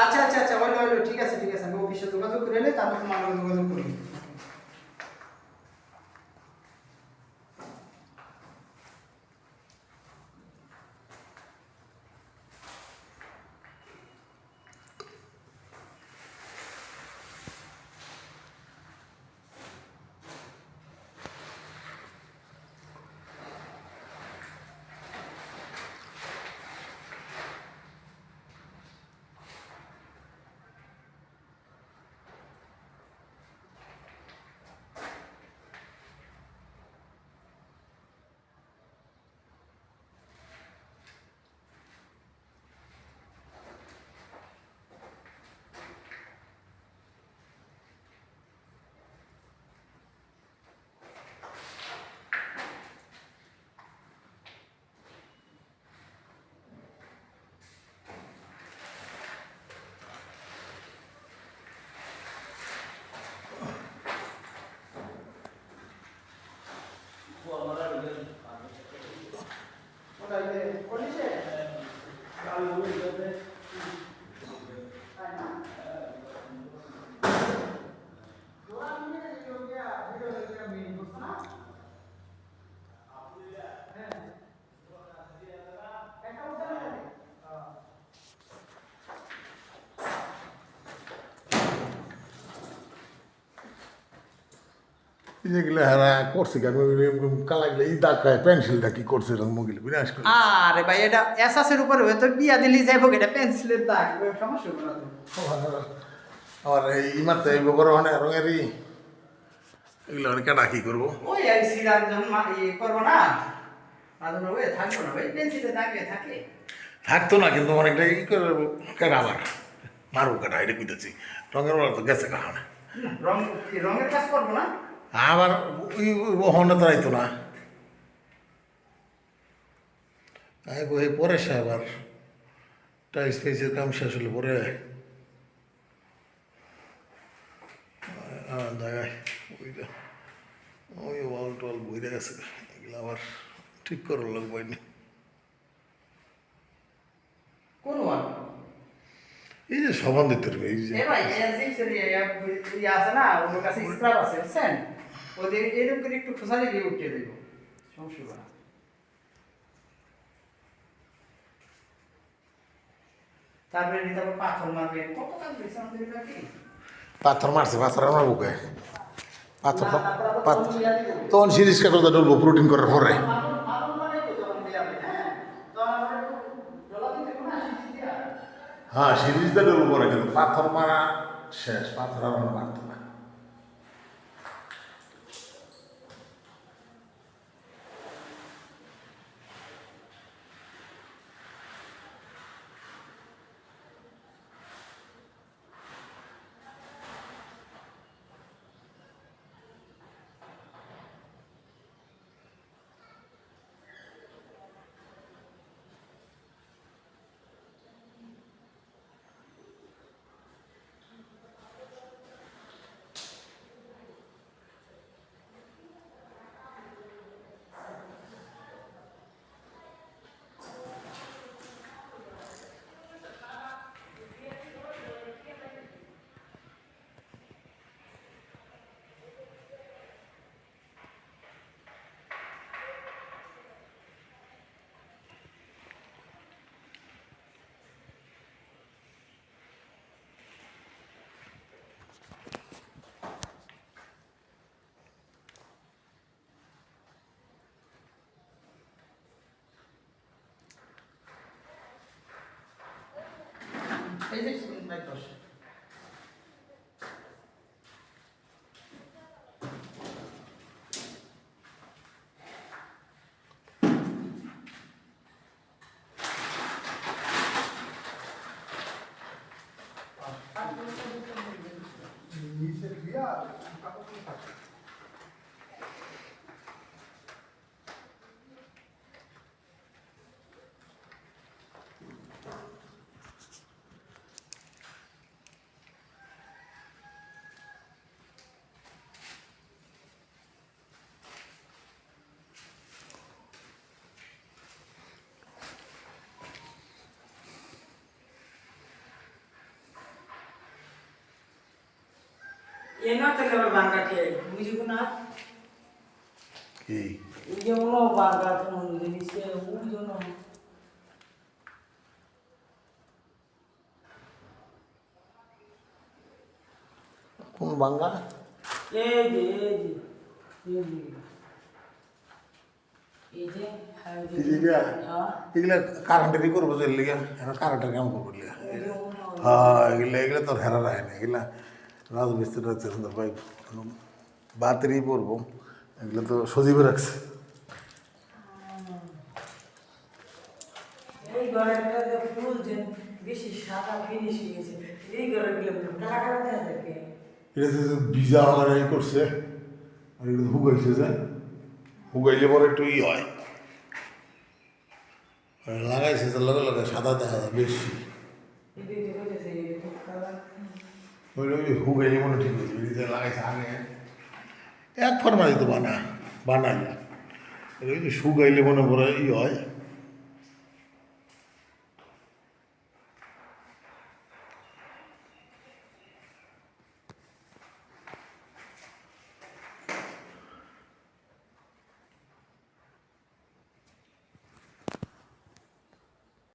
আচ্ছা আচ্ছা আচ্ছা, হইলো হইলো, ঠিক আছে ঠিক আছে, আমি অফিসে যোগাযোগ করে এলে তারপর তোমার লগে যোগাযোগ করবো। যেগুলো হারা করছে কেন কালাগুলো ই দাগায় পেন্সিলটা কি করছে মুগিল বিনাশ করে আরে ভাই, এটা এসাসের উপরে হয়তো বিয়া দিলি যাইব, এটা পেন্সিলের দাগ, সমস্যা হবে না তো। আবার এই মাত্র এই বড় অনেক রঙেরই এগুলো অনেক কেটা কি করবো ওই আর সিরাজ যখন ইয়ে করবো না, মাঝে ওই থাকবো না ভাই, পেন্সিলের দাগে থাকে। থাকতো না কিন্তু অনেকটা ই করে কেটা আবার মারবো কেটা এটা বুঝতেছি রঙের বেলা তো গেছে কাহানে রং রঙের কাজ করবো না। আবার ওই হনে তো রাইতো না বই পরে সে আবার টাইলস ফাইসের কাম শেষ হলে পরে জায়গায় ওইটা ওই ওয়াল টল বইরে গেছে এগুলো আবার ঠিক করার লোক পাইনি কোন ওয়াল? এই যে সাবান দিতে হবে এই যে এ ভাই এজিপসের ইয়ে আছে না, ওর কাছে স্ক্রাব আছে, বুঝছেন? ওদের এরকম করে একটু খোসালে দিয়ে উঠিয়ে দেবো, সমস্যা হবে না। তারপরে নিতে হবে পাথর মারবে, কত কাজ দিয়েছে আমাদের নাকি। পাথর মারছে পাথর আমার বুকে পাথর তখন সিরিজ কাটা ডলবো প্রোটিন করার পরে হ্যাঁ সিরিজটা ডলবো পরে কিন্তু পাথর মারা শেষ পাথর আর মারতো না এই যে ভাই দোষ। কেন তাহলে আবার বাঙ্গা খেয়ে বুঝিব না কি এই যে কোনো বাঙ্গা কোন জিনিসে ওই জন্য কোন বাঙ্গা এই যে এই যে হ্যাঁ এই যে এগুলা হ্যাঁ এগুলা কারেন্টেরই করবো যে লিগা এখন কারেন্টের কাম করবো লিগা এই যে ওনো হ্যাঁ এগুলা তোর হেরা রায় না এগুলা রাজমিস্ত্রি রাখছে সুন্দর ভাই বাতেরই পড়বো এগুলো তো সজীবে রাখছে এই ঘরের মধ্যে ফুল যে বেশি সাদা ফিনিশ হয়েছে এই ঘরে গেলে কালা কালা দেখা থাকে এটা তো ভিজা আমার এই করছে আর এগুলো হুগাইছে যে হুগাইলে পরে একটু ই হয় আর লাগাইছে তো লগে লগে সাদা দেখা যায় বেশি এই যে হয়েছে এই কালা ওই হুগাইলে মনে ঠিক হয়েছে এটা লাগাইছে আগে এক ফরমালি তো বানাই ওই যে শুকাইলে মনে পড়ে ই হয়